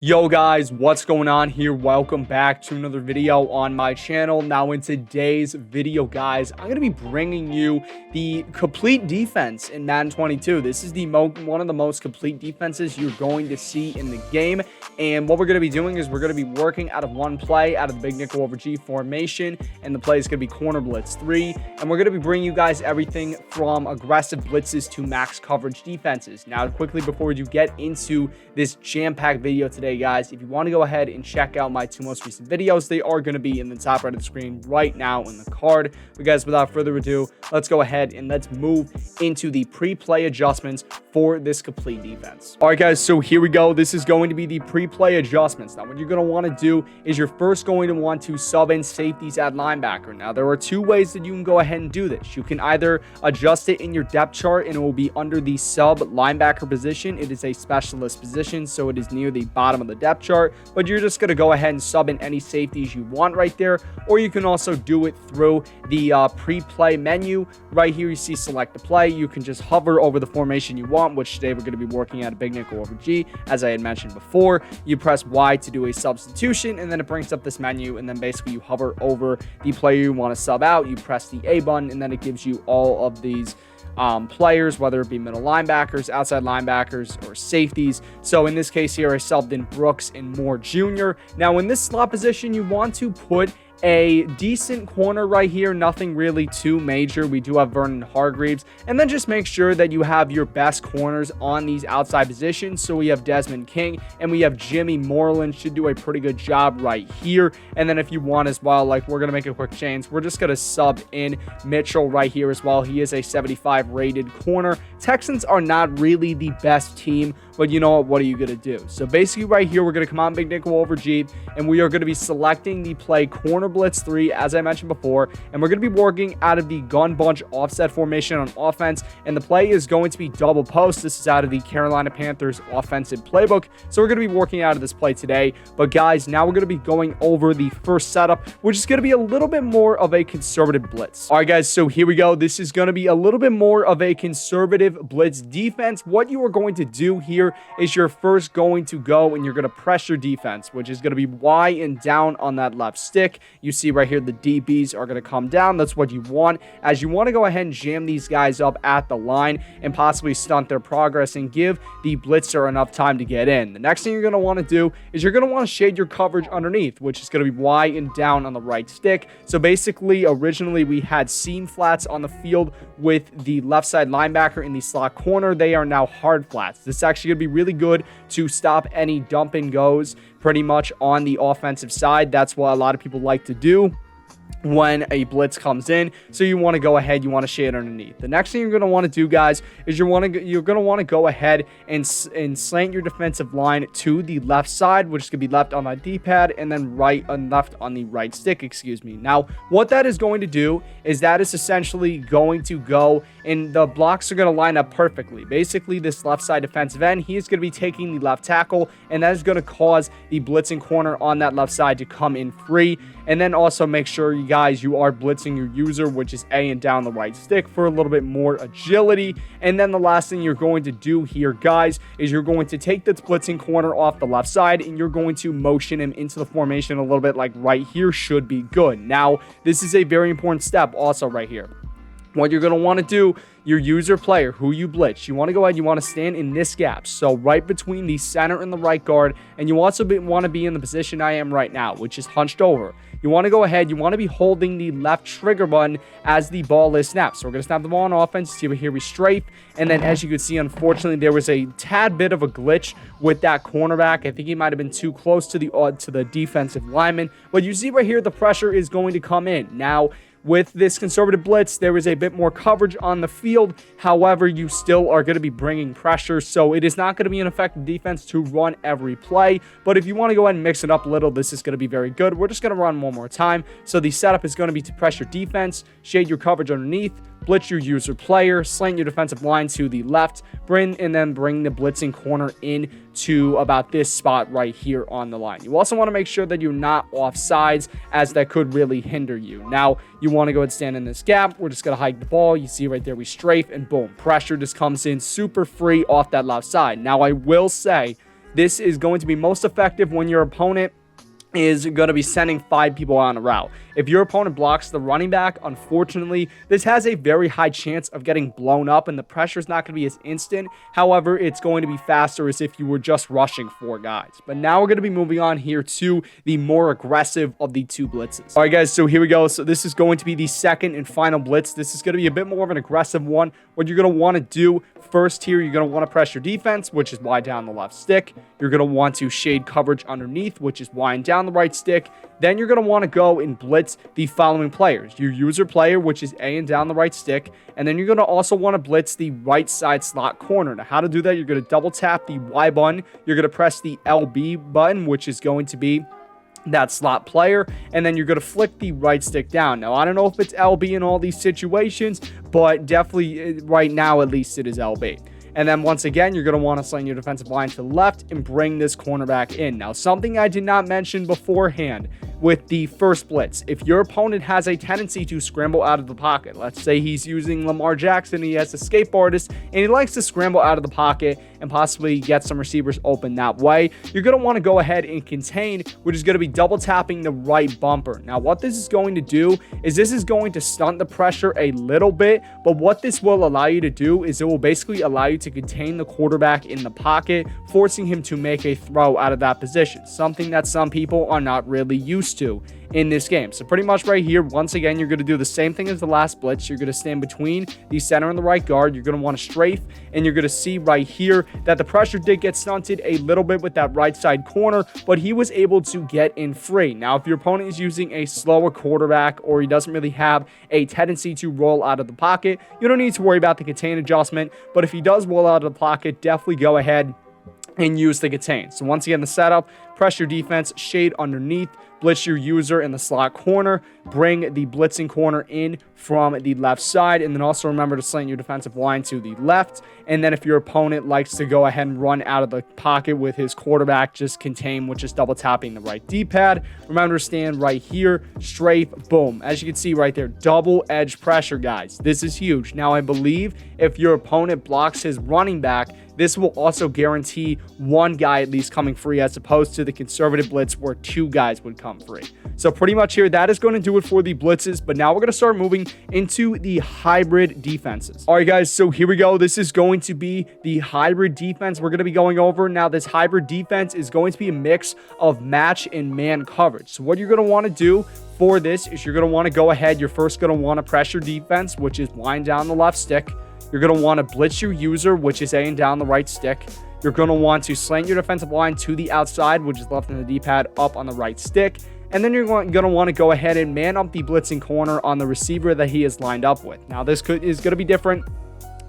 Yo guys, what's going on here? Welcome back to another video on my channel. Now in today's video, guys, I'm going to be bringing you the complete defense in Madden 22. This is one of the most complete defenses you're going to see in the game. And what we're going to be doing is we're going to be working out of one play out of the big nickel over G formation. And the play is going to be corner blitz 3. And we're going to be bringing you guys everything from aggressive blitzes to max coverage defenses. Now, quickly before you get into this jam-packed video today, guys, if you want to go ahead and check out my two most recent videos, they are going to be in the top right of the screen right now in the card. But guys, without further ado, let's go ahead and let's move into the pre-play adjustments for this complete defense. All right, guys, so here we go. This is going to be the pre-play adjustments. Now, what you're going to want to do is you're first going to want to sub in safeties at linebacker. Now, there are two ways that you can go ahead and do this. You can either adjust it in your depth chart and it will be under the sub linebacker position. It is a specialist position, so it is near the bottom of the depth chart, but you're just going to go ahead and sub in any safeties you want right there, or you can also do it through the pre-play menu. Right here you see select the play. You can just hover over the formation you want, which today we're going to be working at a big nickel over G, as I had mentioned before. You press Y to do a substitution, and then it brings up this menu, and then basically you hover over the player you want to sub out. You press the A button, and then it gives you all of these players, whether it be middle linebackers, outside linebackers, or safeties. So in this case here, I subbed in Brooks and Moore Jr. Now in this slot position, you want to put a decent corner right here, nothing really too major. We do have Vernon Hargreaves, and then just make sure that you have your best corners on these outside positions. So we have Desmond King and we have Jimmy Moreland, should do a pretty good job right here. And then if you want as well, like, we're gonna make a quick change, we're just gonna sub in Mitchell right here as well. He is a 75 rated corner. Texans are not really the best team, but you know what are you gonna do? So basically right here, we're gonna come on big nickel over G, and we are gonna be selecting the play corner blitz 3, as I mentioned before, and we're going to be working out of the gun bunch offset formation on offense, and the play is going to be double post. This is out of the Carolina Panthers offensive playbook, so we're going to be working out of this play today. But guys, now we're going to be going over the first setup, which is going to be a little bit more of a conservative blitz. All right, guys, so here we go. This is going to be a little bit more of a conservative blitz defense. What you are going to do here is you're first going to go and you're going to press your defense, which is going to be Y and down on that left stick. You see right here, the DBs are going to come down. That's what you want, as you want to go ahead and jam these guys up at the line and possibly stunt their progress and give the blitzer enough time to get in. The next thing you're going to want to do is you're going to want to shade your coverage underneath, which is going to be Y and down on the right stick. So basically, originally we had seam flats on the field with the left side linebacker in the slot corner. They are now hard flats. This is actually going to be really good to stop any dump and goes pretty much on the offensive side. That's what a lot of people like to do when a blitz comes in. So you want to go ahead, you want to shade underneath. The next thing you're going to want to do, guys, is you're going to want to go ahead and slant your defensive line to the left side, which is going to be left on the D-pad, and then right and left on the right stick, excuse me. Now, what that is going to do is that is essentially going to go, and the blocks are going to line up perfectly. Basically, this left side defensive end, he is going to be taking the left tackle, and that is going to cause the blitzing corner on that left side to come in free. And then also make sure, you guys, you are blitzing your user, which is A and down the right stick, for a little bit more agility. And then the last thing you're going to do here, guys, is you're going to take this blitzing corner off the left side and you're going to motion him into the formation a little bit, like right here should be good. Now, this is a very important step also right here. What you're going to want to do, your user player, who you blitz, you want to go ahead, you want to stand in this gap, so right between the center and the right guard, and you also want to be in the position I am right now, which is hunched over. You want to go ahead, you want to be holding the left trigger button as the ball is snapped. So we're going to snap the ball on offense. See, here we strafe, and then as you can see, unfortunately, there was a tad bit of a glitch with that cornerback. I think he might have been too close to the defensive lineman, but you see right here, the pressure is going to come in. Now, with this conservative blitz, there is a bit more coverage on the field. However, you still are going to be bringing pressure, so it is not going to be an effective defense to run every play. But if you want to go ahead and mix it up a little, this is going to be very good. We're just going to run one more time. So the setup is going to be to press your defense, shade your coverage underneath, blitz your user player, slant your defensive line to the left, bring the blitzing corner in to about this spot right here on the line. You also want to make sure that you're not off sides, as that could really hinder you. Now, you want to go ahead and stand in this gap. We're just going to hike the ball. You see right there, we strafe, and boom, pressure just comes in super free off that left side. Now, I will say this is going to be most effective when your opponent is going to be sending 5 people on a route. If your opponent blocks the running back, unfortunately, this has a very high chance of getting blown up, and the pressure is not going to be as instant. However, it's going to be faster as if you were just rushing 4 guys. But now we're going to be moving on here to the more aggressive of the 2 blitzes. All right, guys, so here we go. So this is going to be the second and final blitz. This is going to be a bit more of an aggressive one. What you're going to want to do first here, you're going to want to press your defense, which is wide down the left stick. You're going to want to shade coverage underneath, which is wide down the right stick. Then you're going to want to go and blitz the following players. Your user player, which is A and down the right stick. And then you're going to also want to blitz the right side slot corner. Now, how to do that? You're going to double tap the Y button. You're going to press the LB button, which is going to be that slot player, and then you're going to flick the right stick down. Now, I don't know if it's LB in all these situations, but definitely right now, at least it is LB. And then once again, you're going to want to sling your defensive line to the left and bring this cornerback in. Now, something I did not mention beforehand with the first blitz, if your opponent has a tendency to scramble out of the pocket, let's say he's using Lamar Jackson, he has a skateboardist, and he likes to scramble out of the pocket and possibly get some receivers open that way, you're going to want to go ahead and contain, which is going to be double tapping the right bumper. Now, what this is going to do is this is going to stunt the pressure a little bit, but what this will allow you to do is it will basically allow you to contain the quarterback in the pocket, forcing him to make a throw out of that position, something that some people are not really used to in this game. So pretty much right here, once again, you're going to do the same thing as the last blitz. You're going to stand between the center and the right guard. You're going to want to strafe, and you're going to see right here that the pressure did get stunted a little bit with that right side corner, but he was able to get in free. Now, if your opponent is using a slower quarterback or he doesn't really have a tendency to roll out of the pocket, you don't need to worry about the contain adjustment, but if he does roll out of the pocket, definitely go ahead and use the contain. So once again, the setup, press your defense, shade underneath, blitz your user in the slot corner, bring the blitzing corner in from the left side, and then also remember to slant your defensive line to the left. And then if your opponent likes to go ahead and run out of the pocket with his quarterback, just contain, which is double tapping the right D-pad. Remember to stand right here, strafe, boom. As you can see right there, double edge pressure, guys. This is huge. Now, I believe if your opponent blocks his running back, this will also guarantee 1 guy at least coming free, as opposed to the conservative blitz where 2 guys would come free. So pretty much here, that is going to do it for the blitzes, but now we're going to start moving into the hybrid defenses. All right, guys, so here we go. This is going to be the hybrid defense we're going to be going over. Now, this hybrid defense is going to be a mix of match and man coverage. So what you're going to want to do for this is you're going to want to go ahead. You're first going to want to pressure defense, which is wind down the left stick. You're going to want to blitz your user, which is A and down the right stick. You're going to want to slant your defensive line to the outside, which is left in the D-pad, up on the right stick. And then you're going to want to go ahead and man up the blitzing corner on the receiver that he is lined up with. Now, this is going to be different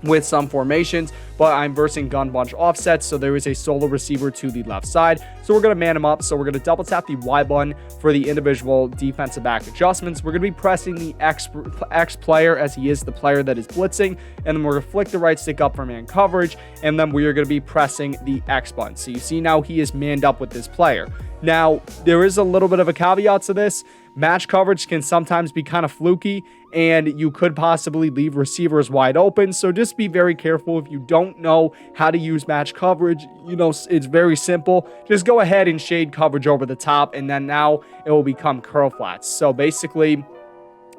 with some formations, but I'm versing gun bunch offsets, so there is a solo receiver to the left side. So we're going to man him up. So we're going to double tap the Y button for the individual defensive back adjustments. We're going to be pressing the X player, as he is the player that is blitzing, and then we're going to flick the right stick up for man coverage, and then we are going to be pressing the X button. So you see now he is manned up with this player. Now, there is a little bit of a caveat to this. Match coverage can sometimes be kind of fluky, and you could possibly leave receivers wide open. So just be very careful. If you don't know how to use match coverage, you know, it's very simple. Just go ahead and shade coverage over the top, and then now it will become curl flats. So basically,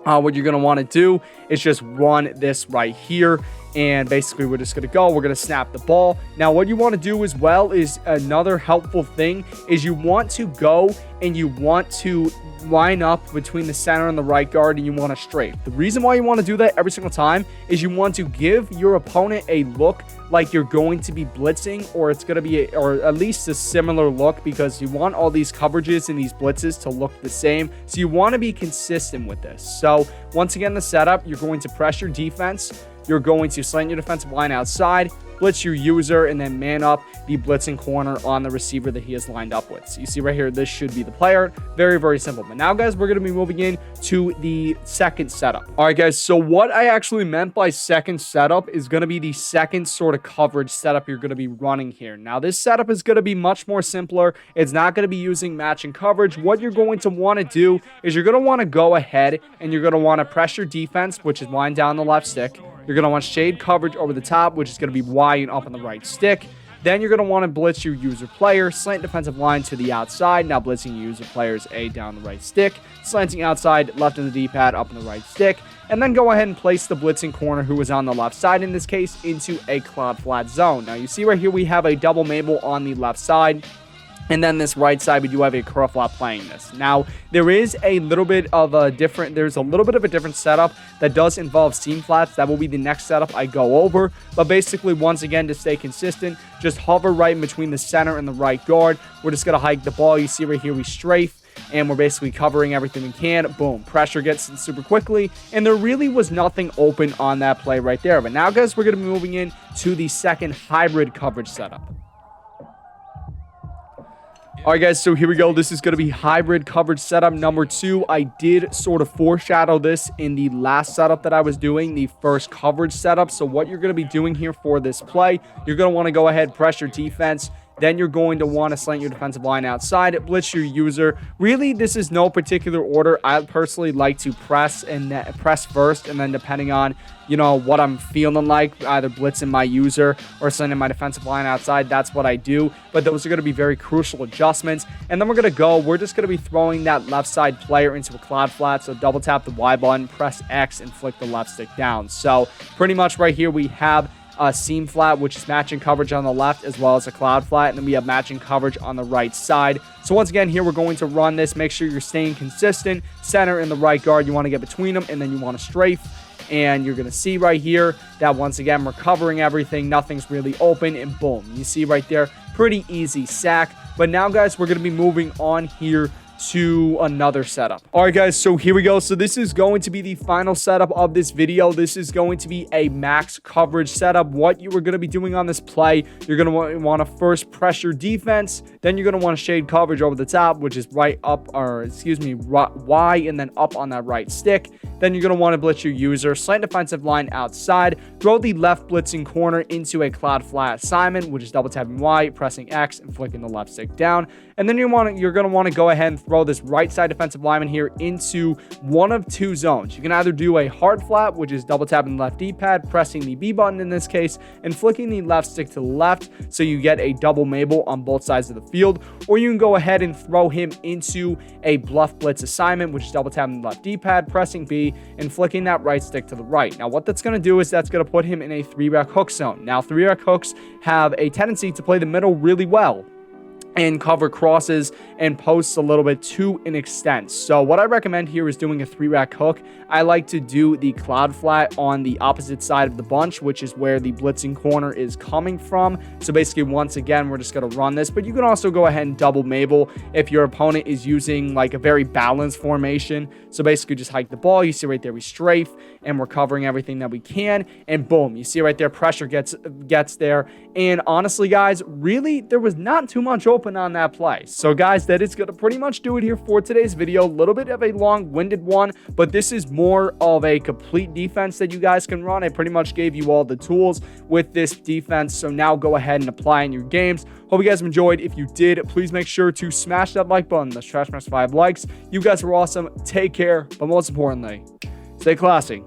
what you're going to want to do is just run this right here. And basically, we're just going to we're going to snap the ball. Now, what you want to do as well is another helpful thing is you want to go and you want to line up between the center and the right guard, and you want to strafe. The reason why you want to do that every single time is you want to give your opponent a look like you're going to be blitzing, or it's going to be or at least a similar look, because you want all these coverages and these blitzes to look the same. So you want to be consistent with this. So once again, the setup, you're going to press your defense. You're going to slant your defensive line outside, blitz your user, and then man up the blitzing corner on the receiver that he is lined up with. So you see right here, this should be the player. Very, very simple. But now, guys, we're going to be moving in to the second setup. All right, guys, so what I actually meant by second setup is going to be the second sort of coverage setup you're going to be running here. Now, this setup is going to be much more simpler. It's not going to be using matching coverage. What you're going to want to do is you're going to want to go ahead and you're going to want to press your defense, which is wind down the left stick. You're going to want shade coverage over the top, which is going to be Y and up on the right stick. Then you're going to want to blitz your user player, slant defensive line to the outside. Now blitzing your user players A down the right stick, slanting outside, left in the D-pad, up in the right stick, and then go ahead and place the blitzing corner, who is on the left side in this case, into a cloud flat zone. Now you see right here we have a double Mabel on the left side. And then this right side, we do have a curl flop playing this. Now, there is a little bit of a different setup that does involve seam flats. That will be the next setup I go over. But basically, once again, to stay consistent, just hover right in between the center and the right guard. We're just going to hike the ball. You see right here, we strafe. And we're basically covering everything we can. Boom. Pressure gets in super quickly. And there really was nothing open on that play right there. But now, guys, we're going to be moving in to the second hybrid coverage setup. All right, guys, so here we go. This is going to be hybrid coverage setup number 2. I did sort of foreshadow this in the last setup that I was doing, the first coverage setup. So what you're going to be doing here for this play, you're going to want to go ahead, pressure defense. Then you're going to want to slant your defensive line outside, blitz your user. Really, this is no particular order. I personally like to press first, and then depending on, you know, what I'm feeling like, either blitzing my user or sending my defensive line outside, that's what I do. But those are going to be very crucial adjustments. And then we're just going to be throwing that left side player into a cloud flat. So double tap the Y button, press X, and flick the left stick down. So pretty much right here we have a seam flat, which is matching coverage on the left, as well as a cloud flat, and then we have matching coverage on the right side. So once again, here we're going to run this. Make sure you're staying consistent. Center and the right guard, you want to get between them, and then you want to strafe. And you're going to see right here that once again, we're covering everything. Nothing's really open, and boom. You see right there, pretty easy sack. But now, guys, we're going to be moving on here to another setup. All right, guys, so here we go. So this is going to be the final setup of this video. This is going to be a max coverage setup. What you are going to be doing on this play, you're going to want to first pressure defense, then you're going to want to shade coverage over the top, which is Y and then up on that right stick. Then you're going to want to blitz your user, slant defensive line outside, throw the left blitzing corner into a cloud flat assignment, which is double tapping Y, pressing X, and flicking the left stick down. And then you're going to want to go ahead and throw this right side defensive lineman here into one of two zones. You can either do a hard flat, which is double tapping the left D-pad, pressing the B button in this case, and flicking the left stick to the left, so you get a double Mabel on both sides of the field. Or you can go ahead and throw him into a bluff blitz assignment, which is double tapping the left D-pad, pressing B, and flicking that right stick to the right. Now, what that's going to do is that's going to put him in a 3-rec hook zone. Now, 3-rec hooks have a tendency to play the middle really well and cover crosses and posts a little bit to an extent. So what I recommend here is doing a 3-rec hook. I like to do the cloud flat on the opposite side of the bunch, which is where the blitzing corner is coming from. So basically, once again, we're just going to run this, but you can also go ahead and double Mabel if your opponent is using like a very balanced formation. So basically, just hike the ball. You see right there, we strafe, and we're covering everything that we can, and boom, you see right there, pressure gets there. And honestly, guys, really, there was not too much open on that play. So guys, that is going to pretty much do it here for today's video. A little bit of a long-winded one, but this is more of a complete defense that you guys can run. I pretty much gave you all the tools with this defense, so now go ahead and apply in your games. Hope you guys enjoyed. If you did, please make sure to smash that like button. Let's trash 5 likes. You guys are awesome. Take care, but most importantly, stay classy.